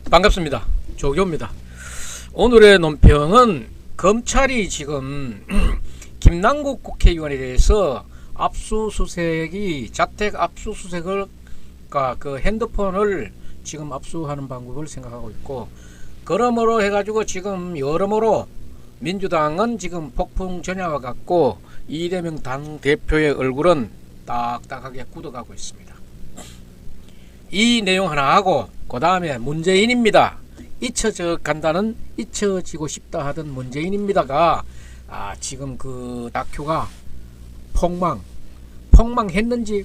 반갑습니다. 조교입니다. 오늘의 논평은 검찰이 지금 김남국 국회의원에 대해서 압수수색이 자택 압수수색을 그 핸드폰을 지금 압수하는 방법을 생각하고 있고, 그러므로 해가지고 지금 여러모로 민주당은 지금 폭풍 전야와 같고 이재명 당대표의 얼굴은 딱딱하게 굳어가고 있습니다. 이 내용 하나 하고 그 다음에 문재인입니다. 잊혀지고 싶다 하던 문재인입니다가 지금 그 다큐가 폭망했는지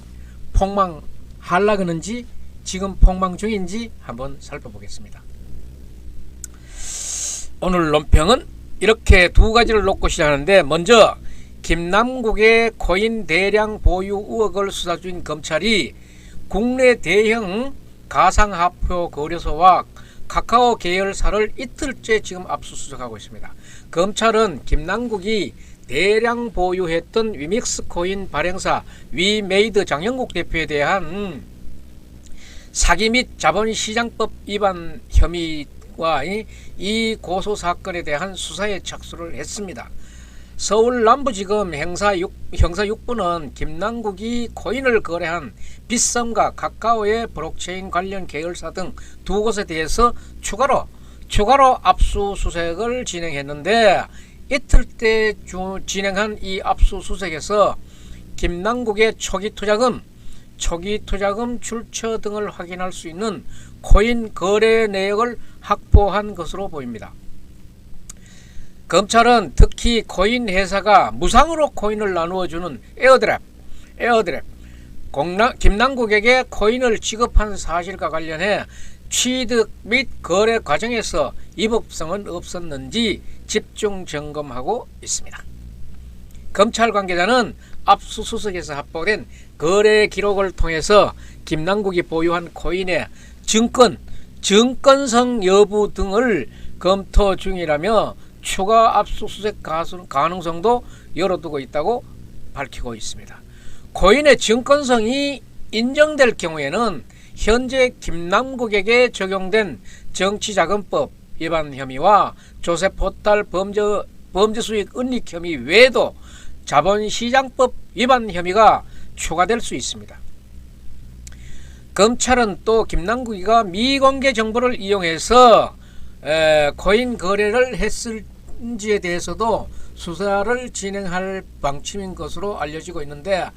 폭망하려고 하는지 지금 폭망 중인지 한번 살펴보겠습니다. 오늘 논평은 이렇게 두 가지를 놓고 시작하는데, 먼저 김남국의 코인 대량 보유 의혹을 수사 중인 검찰이 국내 대형 가상화폐 거래소와 카카오 계열사를 이틀째 지금 압수수색하고 있습니다. 검찰은 김남국이 대량 보유했던 위믹스 코인 발행사 위메이드 장영국 대표에 대한 사기 및 자본시장법 위반 혐의와 이 고소 사건에 대한 수사에 착수를 했습니다. 서울 남부지검 형사 6부는 김남국이 코인을 거래한 빗썸과 카카오의 블록체인 관련 계열사 등 두 곳에 대해서 추가로 압수수색을 진행했는데, 이틀째 진행한 이 압수수색에서 김남국의 초기 투자금 출처 등을 확인할 수 있는 코인 거래 내역을 확보한 것으로 보입니다. 검찰은 특히 코인 회사가 무상으로 코인을 나누어주는 에어드랍 김남국에게 코인을 지급한 사실과 관련해 취득 및 거래 과정에서 위법성은 없었는지 집중 점검하고 있습니다. 검찰 관계자는 압수수색에서 확보된 거래 기록을 통해서 김남국이 보유한 코인의 증권성 여부 등을 검토 중이라며 추가 압수수색 가능성도 열어두고 있다고 밝히고 있습니다. 코인의 증권성이 인정될 경우에는 현재 김남국에게 적용된 정치자금법 위반 혐의와 조세포탈 범죄수익 은닉 혐의 외에도 자본시장법 위반 혐의가 추가될 수 있습니다. 검찰은 또 김남국이가 미공개 정보를 이용해서 코인 거래를 했을지에 대해서도 수사를 진행할 방침인 것으로 알려지고 있는데,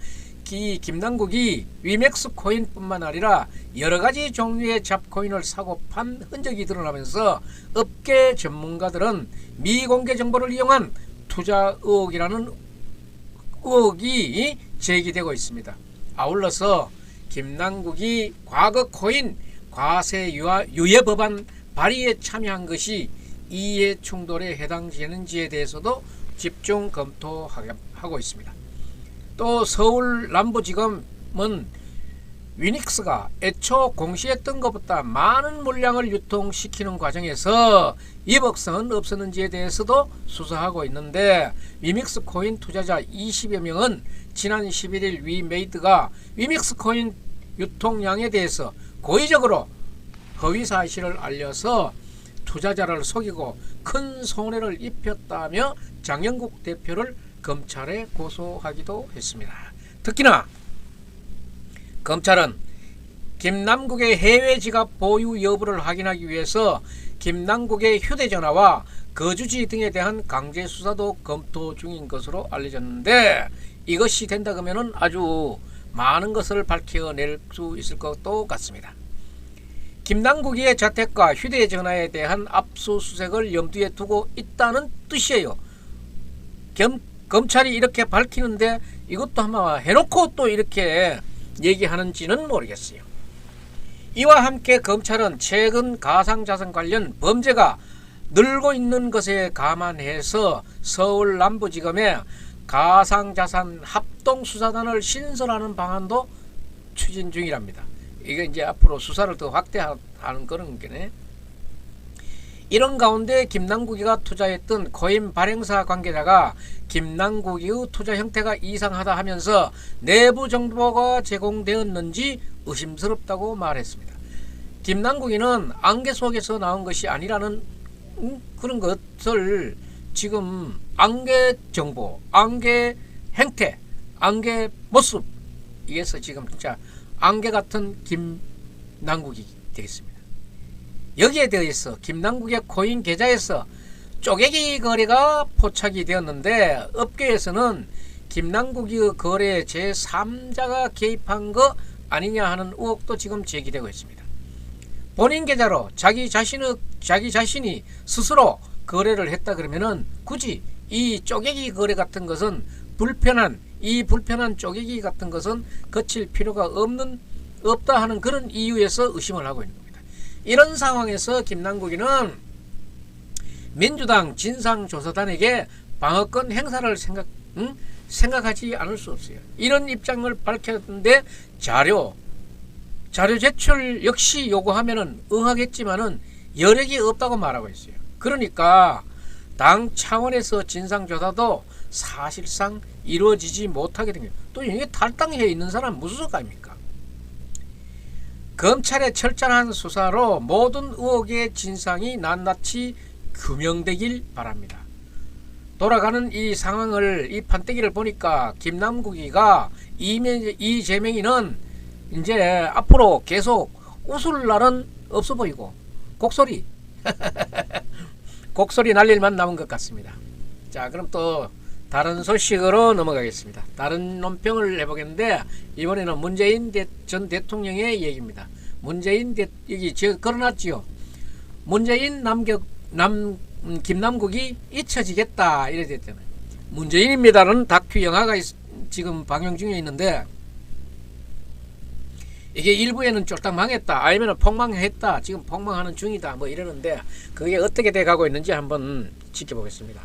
이 김남국이 위맥스 코인뿐만 아니라 여러가지 종류의 잡코인을 사고 판 흔적이 드러나면서 업계 전문가들은 미공개 정보를 이용한 투자 의혹이라는 의혹이 제기되고 있습니다. 아울러서 김남국이 과거 코인 과세 유예 법안 발의에 참여한 것이 이해 충돌에 해당되는지에 대해서도 집중 검토하고 있습니다. 또 서울 남부지검은 위닉스가 애초 공시했던 것보다 많은 물량을 유통시키는 과정에서 위법성은 없었는지에 대해서도 수사하고 있는데, 위믹스 코인 투자자 20여 명은 지난 11일 위메이드가 위믹스 코인 유통량에 대해서 고의적으로 허위 사실을 알려서 투자자를 속이고 큰 손해를 입혔다며 장영국 대표를 검찰에 고소하기도 했습니다. 특히나 검찰은 김남국의 해외 지갑 보유 여부를 확인하기 위해서 김남국의 휴대전화와 거주지 등에 대한 강제 수사도 검토 중인 것으로 알려졌는데, 이것이 된다 그러면 아주 많은 것을 밝혀낼 수 있을 것도 같습니다. 김남국의 자택과 휴대전화에 대한 압수수색을 염두에 두고 있다는 뜻이에요. 검찰이 이렇게 밝히는데 이것도 아마 해놓고 또 이렇게 얘기하는지는 모르겠어요. 이와 함께 검찰은 최근 가상자산 관련 범죄가 늘고 있는 것에 감안해서 서울 남부지검에 가상자산 합동수사단을 신설하는 방안도 추진 중이랍니다. 이게 이제 앞으로 수사를 더 확대하는 그런 거네. 이런 가운데 김남국이가 투자했던 코인 발행사 관계자가 김남국이의 투자 형태가 이상하다 하면서 내부 정보가 제공되었는지 의심스럽다고 말했습니다. 김남국이는 안개 속에서 나온 것이 아니라는 그런 것을 지금 안개 정보, 안개 행태, 안개 모습, 이게서 지금 진짜 안개 같은 김남국이 되겠습니다. 여기에 대해서 김남국의 코인 계좌에서 쪼개기 거래가 포착이 되었는데, 업계에서는 김남국의 거래에 제3자가 개입한 거 아니냐 하는 의혹도 지금 제기되고 있습니다. 본인 계좌로 자기 자신이 스스로 거래를 했다 그러면은 굳이 이 쪼개기 거래 같은 것은 불편한 쪼개기 같은 것은 거칠 필요가 없다 하는 그런 이유에서 의심을 하고 있는 겁니다. 이런 상황에서 김남국이는 민주당 진상조사단에게 방어권 행사를 생각하지 않을 수 없어요. 이런 입장을 밝혔는데 자료 제출 역시 요구하면은 응하겠지만은 여력이 없다고 말하고 있어요. 그러니까 당 차원에서 진상조사도 사실상 이루어지지 못하게 된 거예요. 또 이게 탈당해 있는 사람 무슨 소감입니까? 검찰의 철저한 수사로 모든 의혹의 진상이 낱낱이 규명되길 바랍니다. 돌아가는 이 상황을, 이 판때기를 보니까 김남국이가 이재명이는 이제 앞으로 계속 웃을 날은 없어 보이고 곡소리 날릴만 남은 것 같습니다. 자, 그럼 또 다른 소식으로 넘어가겠습니다. 다른 논평을 해보겠는데, 이번에는 문재인 전 대통령의 얘기입니다. 여기 제가 걸어놨지요. 문재인 김남국이 잊혀지겠다 이래 됐잖아요. 문재인입니다는 다큐 영화가 지금 방영 중에 있는데, 이게 일부에는 쫄딱 망했다, 아니면 폭망했다, 지금 폭망하는 중이다, 뭐 이러는데, 그게 어떻게 돼 가고 있는지 한번 지켜보겠습니다.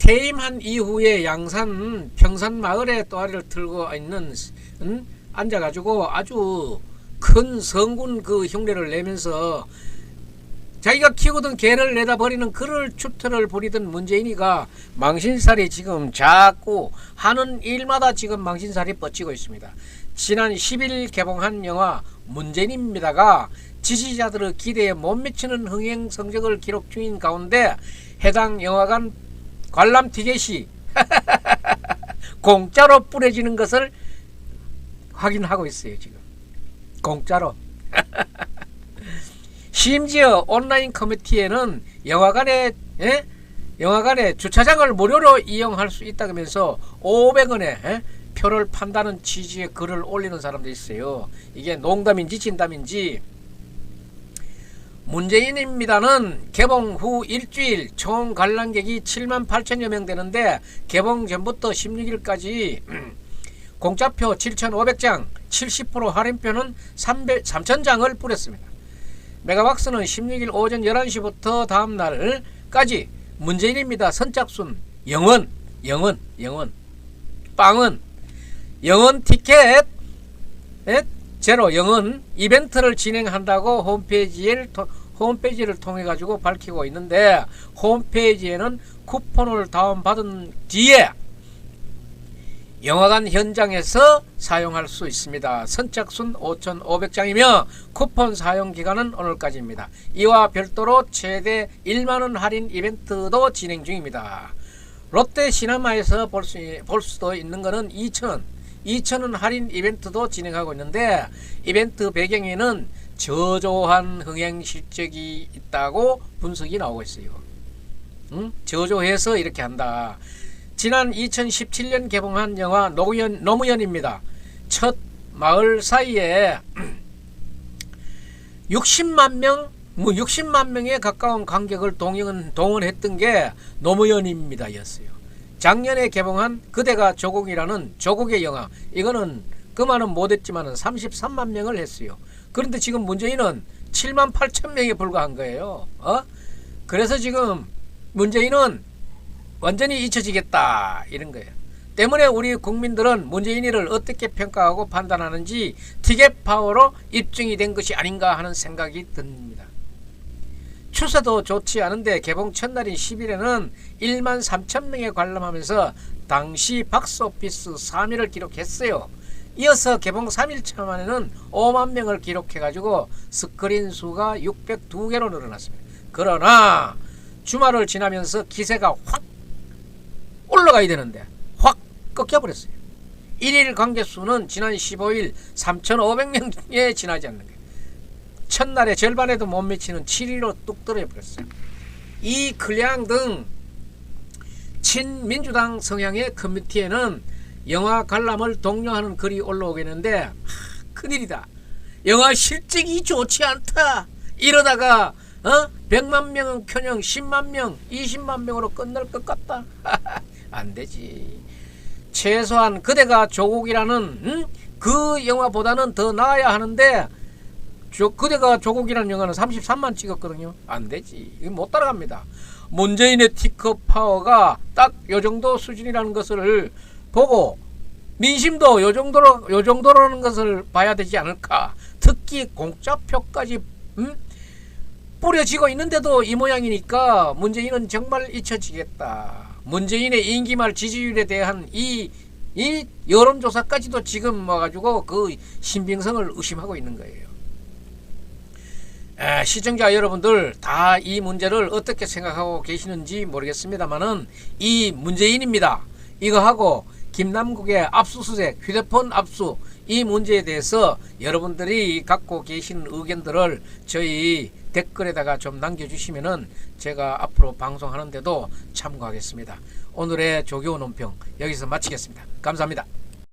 퇴임한 이후에 양산 평산마을에 또아리를 틀고 있는 앉아가지고 아주 큰 성군 그 흉내를 내면서 자기가 키우던 개를 내다 버리는 그럴 추태를 부리던 문재인이가 망신살이 지금 자꾸 하는 일마다 지금 망신살이 뻗치고 있습니다. 지난 10일 개봉한 영화 문재인입니다가 지지자들의 기대에 못 미치는 흥행 성적을 기록 중인 가운데, 해당 영화관 관람 티켓이 공짜로 뿌려지는 것을 확인하고 있어요. 지금 공짜로. 심지어 온라인 커뮤니티에는 영화관에 주차장을 무료로 이용할 수 있다면서 500원에 표를 판다는 취지의 글을 올리는 사람도 있어요. 이게 농담인지 진담인지. 문재인입니다는 개봉 후 일주일 총 관람객이 7만 8천여 명 되는데, 개봉 전부터 16일까지 공짜표 7,500장, 70% 할인표는 3,000장을 뿌렸습니다. 메가박스는 16일 오전 11시부터 다음날까지 문재인입니다 선착순 영원 빵은 영원 티켓 제로 영원 이벤트를 진행한다고 홈페이지를 통해 가지고 밝히고 있는데, 홈페이지에는 쿠폰을 다운받은 뒤에 영화관 현장에서 사용할 수 있습니다. 선착순 5,500장이며 쿠폰 사용 기간은 오늘까지입니다. 이와 별도로 최대 1만원 할인 이벤트도 진행 중입니다. 롯데 시네마에서 볼 수도 있는 것은 2,000원 할인 이벤트도 진행하고 있는데, 이벤트 배경에는 저조한 흥행 실적이 있다고 분석이 나오고 있어요. 저조해서 이렇게 한다. 지난 2017년 개봉한 영화 노무현입니다. 첫 마을 사이에 60만 명에 가까운 관객을 동원했던 게 노무현입니다 였어요. 작년에 개봉한 그대가 조국이라는 조국의 영화, 이거는 그만은 못했지만 33만 명을 했어요. 그런데 지금 문재인은 7만 8천 명에 불과한 거예요. 그래서 지금 문재인은 완전히 잊혀지겠다 이런 거예요. 때문에 우리 국민들은 문재인이를 어떻게 평가하고 판단하는지 티켓 파워로 입증이 된 것이 아닌가 하는 생각이 듭니다. 추세도 좋지 않은데 개봉 첫날인 10일에는 1만 3천 명에 관람하면서 당시 박스오피스 3위를 기록했어요. 이어서 개봉 3일차 만에는 5만 명을 기록해가지고 스크린 수가 602개로 늘어났습니다. 그러나 주말을 지나면서 기세가 확 올라가야 되는데 확 꺾여버렸어요. 1일 관객수는 지난 15일 3,500명에 지나지 않는 거예요. 첫날에 절반에도 못 미치는 7위로 뚝 떨어져버렸어요. 이 클리앙 등 친민주당 성향의 커뮤니티에는 영화 관람을 독려하는 글이 올라오겠는데 큰일이다. 영화 실적이 좋지 않다. 이러다가 100만 명은 켜녕 10만 명, 20만 명으로 끝날 것 같다. 안되지. 최소한 그대가 조국이라는 그 영화보다는 더 나아야 하는데 그대가 조국이라는 영화는 33만 찍었거든요. 안되지. 이거 못 따라갑니다. 문재인의 티켓 파워가 딱 요정도 수준이라는 것을 보고 민심도 요정도라는 것을 봐야 되지 않을까. 특히 공짜표까지 뿌려지고 있는데도 이 모양이니까 문재인은 정말 잊혀지겠다. 문재인의 임기말 지지율에 대한 이 여론조사까지도 지금 와가지고 그 신빙성을 의심하고 있는 거예요. 시청자 여러분들 다 이 문제를 어떻게 생각하고 계시는지 모르겠습니다만은 이 문재인입니다. 이거하고 김남국의 압수수색, 휴대폰 압수, 이 문제에 대해서 여러분들이 갖고 계신 의견들을 저희 댓글에다가 좀 남겨주시면은 제가 앞으로 방송하는데도 참고하겠습니다. 오늘의 조교 논평 여기서 마치겠습니다. 감사합니다.